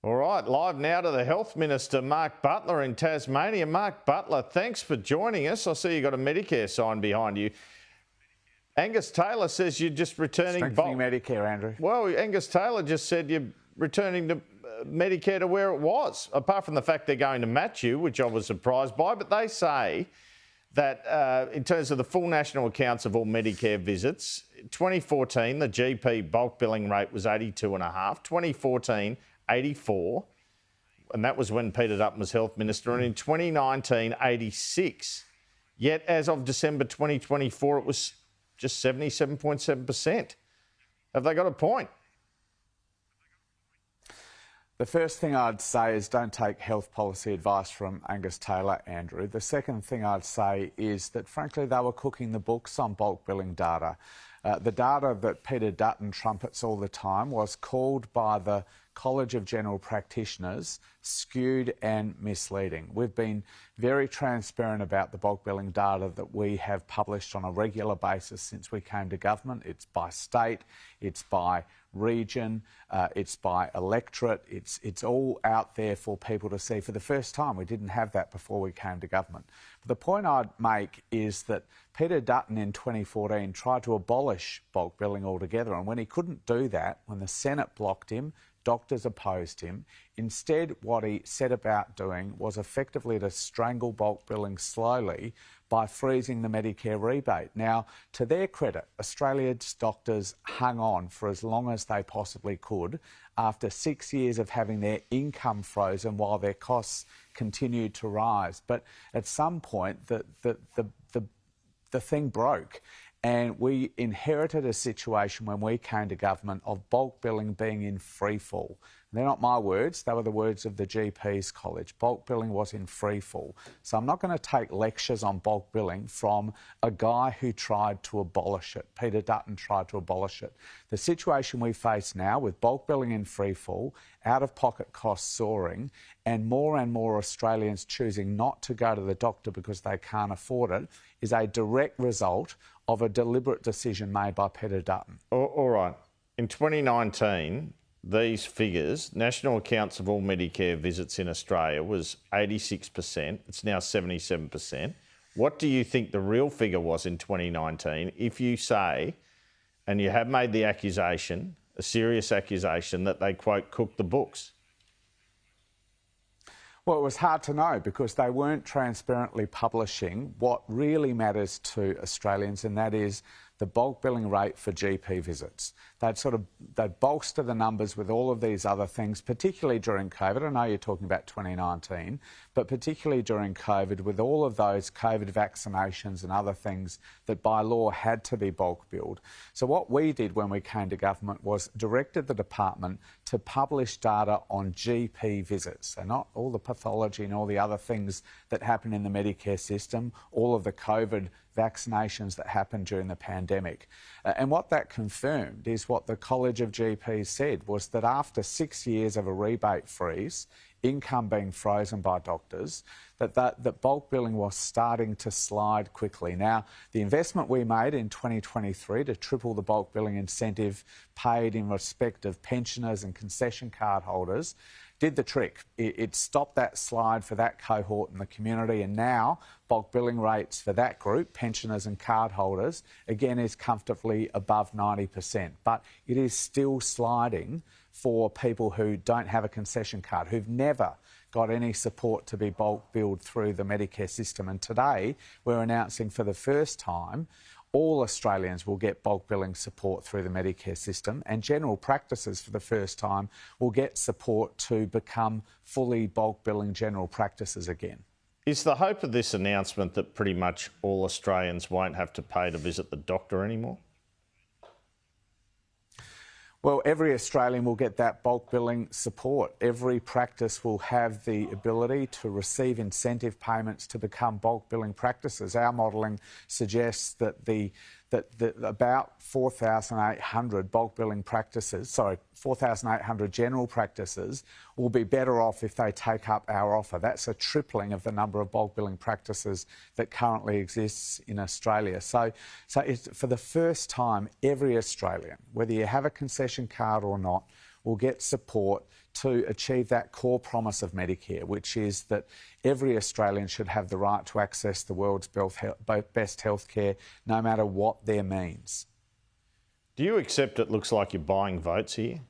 All right, live now to the Health Minister, Mark Butler in Tasmania. Mark Butler, thanks for joining us. I see you've got a Medicare sign behind you. Angus Taylor says you're just returning... Strengthening Medicare, Andrew. Well, Angus Taylor just said you're returning to Medicare to where it was, apart from the fact they're going to match you, which I was surprised by. But they say that in terms of the full national accounts of all Medicare visits, 2014, the GP bulk billing rate was 82.5. 2014, 84, and that was when Peter Dutton was Health Minister, and in 2019, 86. Yet, as of December 2024, it was just 77.7%. Have they got a point? The first thing I'd say is don't take health policy advice from Angus Taylor, Andrew. The second thing I'd say is that, frankly, they were cooking the books on bulk billing data. The data that Peter Dutton trumpets all the time was called by the College of General Practitioners skewed and misleading. We've been very transparent about the bulk billing data that we have published on a regular basis since we came to government. It's by state, it's by region, it's by electorate, it's all out there for people to see for the first time. We didn't have that before we came to government. But the point I'd make is that Peter Dutton in 2014 tried to abolish bulk billing altogether, and when he couldn't do that, when the Senate blocked him, doctors opposed him. Instead, what he set about doing was effectively to strangle bulk billing slowly by freezing the Medicare rebate. Now, to their credit, Australia's doctors hung on for as long as they possibly could after 6 years of having their income frozen while their costs continued to rise. But at some point, the thing broke. And we inherited a situation when we came to government of bulk billing being in free fall. They're not my words, they were the words of the GP's college. Bulk billing was in free fall. So I'm not going to take lectures on bulk billing from a guy who tried to abolish it. Peter Dutton tried to abolish it. The situation we face now with bulk billing in free fall, out-of-pocket costs soaring, and more Australians choosing not to go to the doctor because they can't afford it, is a direct result of a deliberate decision made by Peter Dutton. All right. In 2019, these figures, national accounts of all Medicare visits in Australia was 86%. It's now 77%. What do you think the real figure was in 2019 if you say, and you have made the accusation, a serious accusation, that they, quote, cooked the books? Well, it was hard to know because they weren't transparently publishing what really matters to Australians, and that is the bulk billing rate for GP visits. They'd bolster the numbers with all of these other things, particularly during COVID. I know you're talking about 2019, but particularly during COVID, with all of those COVID vaccinations and other things that by law had to be bulk billed. So what we did when we came to government was directed the department to publish data on GP visits. So not all the pathology and all the other things that happen in the Medicare system, all of the COVID vaccinations that happened during the pandemic. And what that confirmed is what the College of GPs said, was that after 6 years of a rebate freeze, income being frozen by doctors, that bulk billing was starting to slide quickly. Now, the investment we made in 2023 to triple the bulk billing incentive paid in respect of pensioners and concession card holders did the trick. It stopped that slide for that cohort in the community, and now bulk billing rates for that group, pensioners and card holders, again is comfortably above 90%. But it is still sliding for people who don't have a concession card, who've never got any support to be bulk billed through the Medicare system. And today we're announcing for the first time all Australians will get bulk billing support through the Medicare system, and general practices for the first time will get support to become fully bulk billing general practices again. Is the hope of this announcement that pretty much all Australians won't have to pay to visit the doctor anymore? Well, every Australian will get that bulk billing support. Every practice will have the ability to receive incentive payments to become bulk billing practices. Our modelling suggests that about 4,800 bulk billing practices, 4,800 general practices will be better off if they take up our offer. That's a tripling of the number of bulk billing practices that currently exists in Australia. So it's, for the first time, every Australian, whether you have a concession card or not, will get support to achieve that core promise of Medicare, which is that every Australian should have the right to access the world's best healthcare, no matter what their means. Do you accept it looks like you're buying votes here?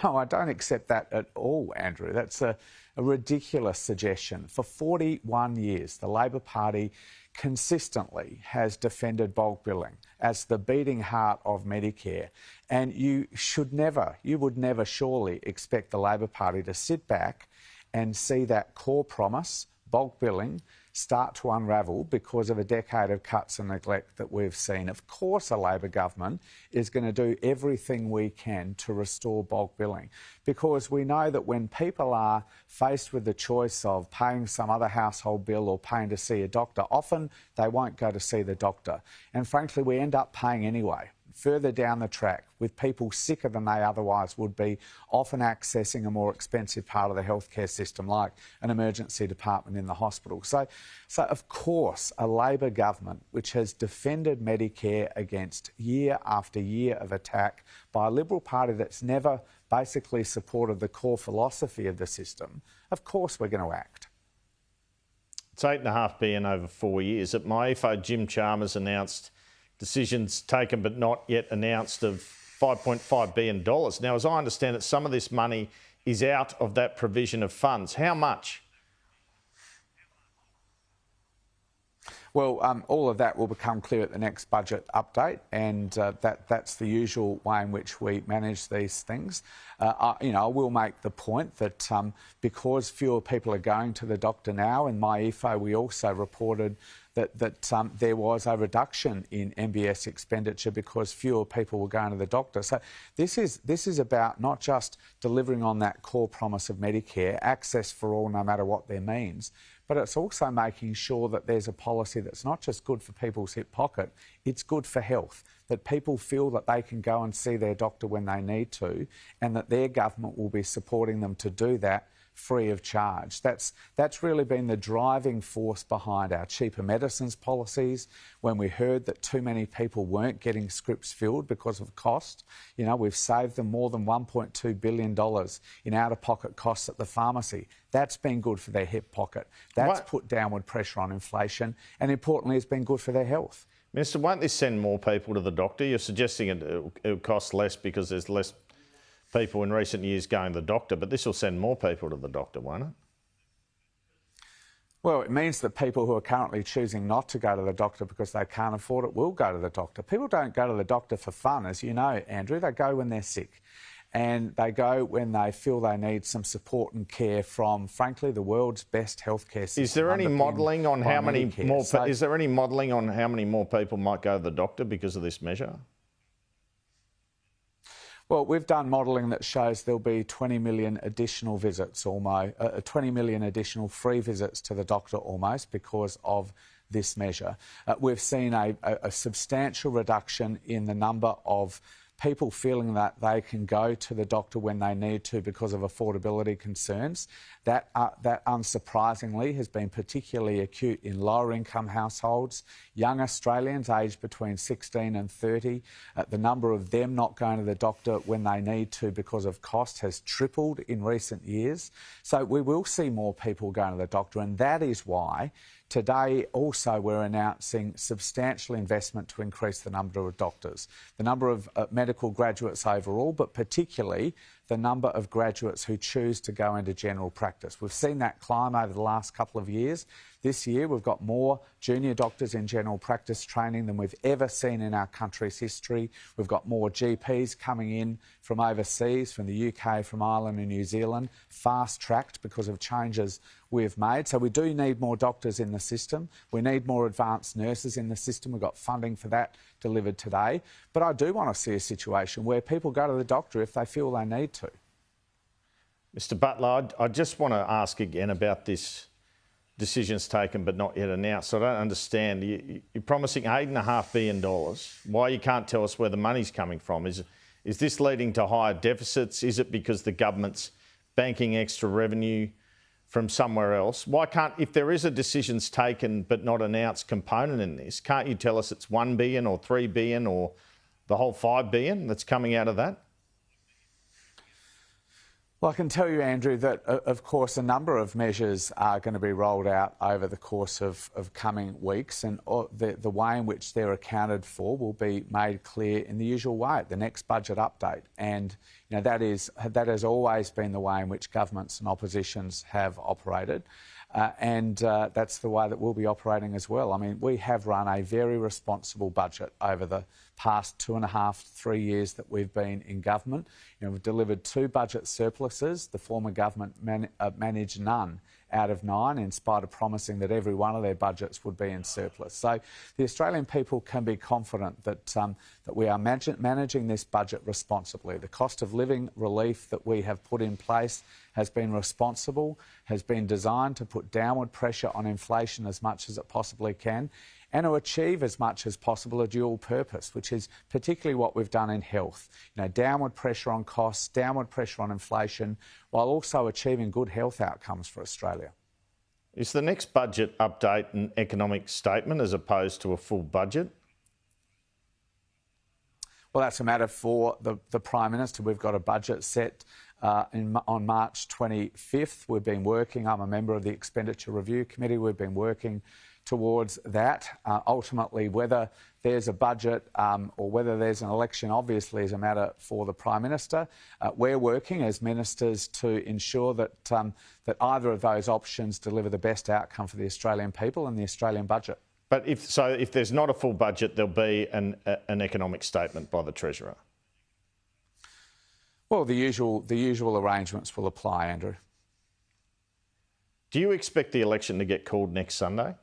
No, I don't accept that at all, Andrew. That's a ridiculous suggestion. For 41 years, the Labor Party consistently has defended bulk billing as the beating heart of Medicare. And you would never surely expect the Labor Party to sit back and see that core promise, bulk billing, start to unravel because of a decade of cuts and neglect that we've seen. Of course, a Labor government is going to do everything we can to restore bulk billing, because we know that when people are faced with the choice of paying some other household bill or paying to see a doctor, often they won't go to see the doctor. And frankly, we end up paying anyway, further down the track, with people sicker than they otherwise would be, often accessing a more expensive part of the healthcare system, like an emergency department in the hospital. So of course, a Labor government which has defended Medicare against year after year of attack by a Liberal Party that's never basically supported the core philosophy of the system, of course we're going to act. It's $8.5 billion over 4 years. At MyEFO, Jim Chalmers announced decisions taken but not yet announced of $5.5 billion. Now, as I understand it, some of this money is out of that provision of funds. How much? Well, all of that will become clear at the next budget update, and that's the usual way in which we manage these things. I will make the point that because fewer people are going to the doctor now, in MyEFO we also reported that there was a reduction in MBS expenditure because fewer people were going to the doctor. So this is about not just delivering on that core promise of Medicare, access for all no matter what their means, but it's also making sure that there's a policy that's not just good for people's hip pocket, it's good for health, that people feel that they can go and see their doctor when they need to, and that their government will be supporting them to do that free of charge. That's really been the driving force behind our cheaper medicines policies. When we heard that too many people weren't getting scripts filled because of cost, we've saved them more than $1.2 billion in out-of-pocket costs at the pharmacy. That's been good for their hip pocket. That's put downward pressure on inflation, and importantly, it's been good for their health. Minister, won't this send more people to the doctor? You're suggesting it'll cost less because there's less people in recent years going to the doctor, but this will send more people to the doctor, won't it? Well, it means that people who are currently choosing not to go to the doctor because they can't afford it will go to the doctor. People don't go to the doctor for fun, as you know, Andrew. They go when they're sick. And they go when they feel they need some support and care from, frankly, the world's best healthcare system. Is there any modelling on how many more? Is there any modelling on how many more people might go to the doctor because of this measure? Well, we've done modelling that shows there'll be 20 million additional visits, almost 20 million additional free visits to the doctor almost because of this measure. We've seen a substantial reduction in the number of people feeling that they can go to the doctor when they need to because of affordability concerns. That unsurprisingly has been particularly acute in lower income households, young Australians aged between 16 and 30. The number of them not going to the doctor when they need to because of cost has tripled in recent years. So we will see more people going to the doctor, and that is why today also we're announcing substantial investment to increase the number of doctors, the number of medical graduates overall, but particularly the number of graduates who choose to go into general practice. We've seen that climb over the last couple of years. This year we've got more junior doctors in general practice training than we've ever seen in our country's history. We've got more GPs coming in from overseas, from the UK, from Ireland and New Zealand, fast-tracked because of changes we've made. So we do need more doctors in the system. We need more advanced nurses in the system. We've got funding for that delivered today. But I do want to see a situation where people go to the doctor if they feel they need to. Mr Butler, I just want to ask again about this decisions taken but not yet announced. I don't understand. You're promising $8.5 billion. Why you can't tell us where the money's coming from? Is this leading to higher deficits? Is it because the government's banking extra revenue from somewhere else? Why can't, if there is a decisions taken but not announced component in this, can't you tell us it's $1 billion or $3 billion or the whole $5 billion that's coming out of that? Well, I can tell you, Andrew, that, of course, a number of measures are going to be rolled out over the course of coming weeks, and the way in which they're accounted for will be made clear in the usual way at the next budget update. And you know, that has always been the way in which governments and oppositions have operated. And that's the way that we'll be operating as well. I mean, we have run a very responsible budget over the past 2.5, 3 years that we've been in government. You know, we've delivered 2 budget surpluses. The former government managed none out of 9, in spite of promising that every one of their budgets would be in surplus. So the Australian people can be confident that that we are managing this budget responsibly. The cost of living relief that we have put in place has been responsible, has been designed to put downward pressure on inflation as much as it possibly can, and to achieve as much as possible a dual purpose, which is particularly what we've done in health. You know, downward pressure on costs, downward pressure on inflation, while also achieving good health outcomes for Australia. Is the next budget update an economic statement as opposed to a full budget? Well, that's a matter for the Prime Minister. We've got a budget set on March 25th. We've been working, I'm a member of the Expenditure Review Committee, we've been working towards that. Ultimately, whether there's a budget or whether there's an election, obviously, is a matter for the Prime Minister. We're working as ministers to ensure that that either of those options deliver the best outcome for the Australian people and the Australian budget. But if there's not a full budget, there'll be an economic statement by the Treasurer. Well, the usual arrangements will apply, Andrew. Do you expect the election to get called next Sunday?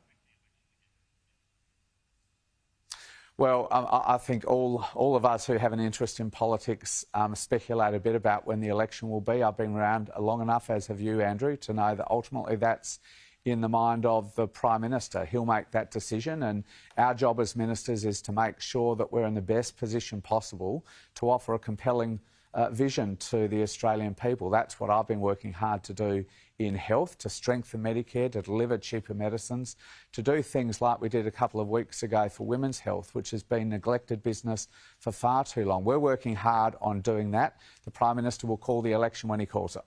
Well, I think all of us who have an interest in politics speculate a bit about when the election will be. I've been around long enough, as have you, Andrew, to know that ultimately that's in the mind of the Prime Minister. He'll make that decision, and our job as ministers is to make sure that we're in the best position possible to offer a compelling vision to the Australian people. That's what I've been working hard to do in health, to strengthen Medicare, to deliver cheaper medicines, to do things like we did a couple of weeks ago for women's health, which has been neglected business for far too long. We're working hard on doing that. The Prime Minister will call the election when he calls it.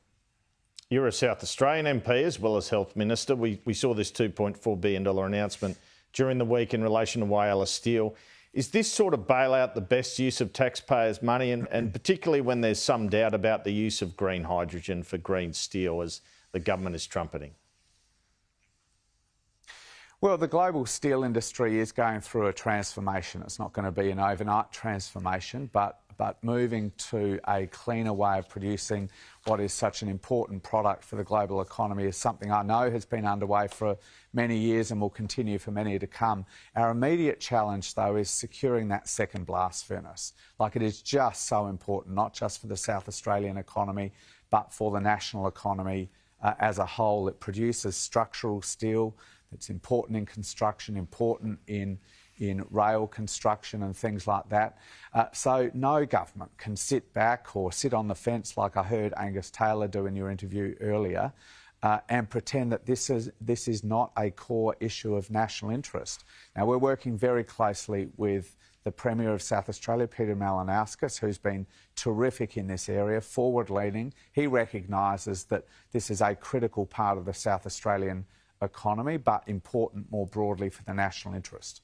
You're a South Australian MP as well as Health Minister. We saw this $2.4 billion announcement during the week in relation to Whyalla Steel. Is this sort of bailout the best use of taxpayers' money, and particularly when there's some doubt about the use of green hydrogen for green steel, as the government is trumpeting? Well, the global steel industry is going through a transformation. It's not going to be an overnight transformation, but moving to a cleaner way of producing what is such an important product for the global economy is something I know has been underway for many years and will continue for many to come. Our immediate challenge, though, is securing that second blast furnace. Like, it is just so important, not just for the South Australian economy, but for the national economy as a whole. It produces structural steel that's important in construction, important in rail construction and things like that. So no government can sit back or sit on the fence, like I heard Angus Taylor do in your interview earlier, and pretend that this is not a core issue of national interest. Now, we're working very closely with the Premier of South Australia, Peter Malinauskas, who's been terrific in this area, forward-leaning. He recognises that this is a critical part of the South Australian economy, but important more broadly for the national interest.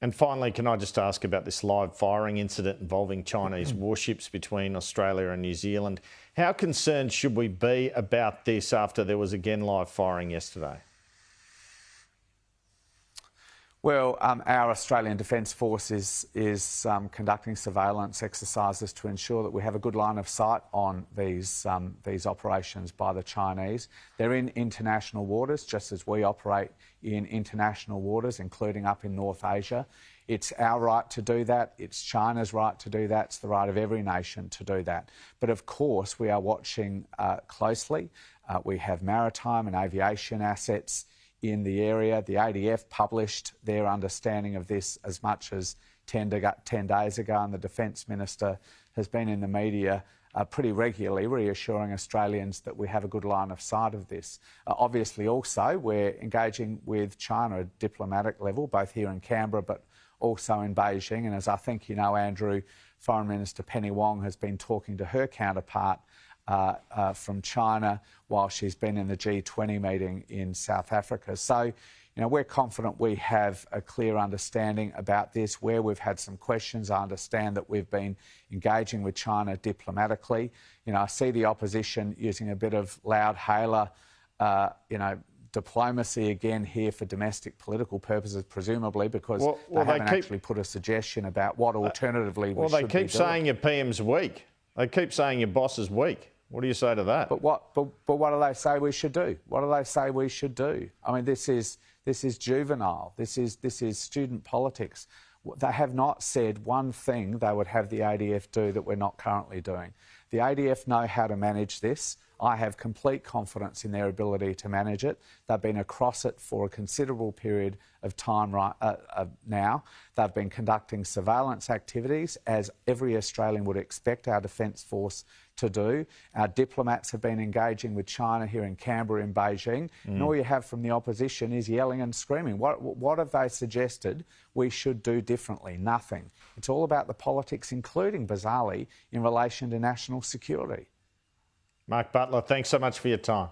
And finally, can I just ask about this live firing incident involving Chinese warships between Australia and New Zealand? How concerned should we be about this after there was again live firing yesterday? Well, our Australian Defence Force is conducting surveillance exercises to ensure that we have a good line of sight on these operations by the Chinese. They're in international waters, just as we operate in international waters, including up in North Asia. It's our right to do that. It's China's right to do that. It's the right of every nation to do that. But of course, we are watching closely. We have maritime and aviation assets in the area. The ADF published their understanding of this as much as 10 days ago, and the Defence Minister has been in the media pretty regularly reassuring Australians that we have a good line of sight of this. Obviously also we're engaging with China at a diplomatic level, both here in Canberra but also in Beijing. And as I think you know, Andrew, Foreign Minister Penny Wong has been talking to her counterpart from China while she's been in the G20 meeting in South Africa. So, you know, we're confident we have a clear understanding about this. Where we've had some questions, I understand that we've been engaging with China diplomatically. You know, I see the opposition using a bit of loud hailer, you know, diplomacy again here for domestic political purposes, presumably, because they haven't actually put a suggestion about what alternatively we should be doing. Well, they keep saying your PM's weak. They keep saying your boss is weak. What do you say to that? But what do they say we should do? What do they say we should do? I mean, this is juvenile. This is student politics. They have not said one thing they would have the ADF do that we're not currently doing. The ADF know how to manage this. I have complete confidence in their ability to manage it. They've been across it for a considerable period of time now. They've been conducting surveillance activities, as every Australian would expect our Defence Force to do. Our diplomats have been engaging with China here in Canberra and Beijing. And all you have from the opposition is yelling and screaming. What have they suggested we should do differently? Nothing. It's all about the politics, including, bizarrely, in relation to national security. Mark Butler, thanks so much for your time.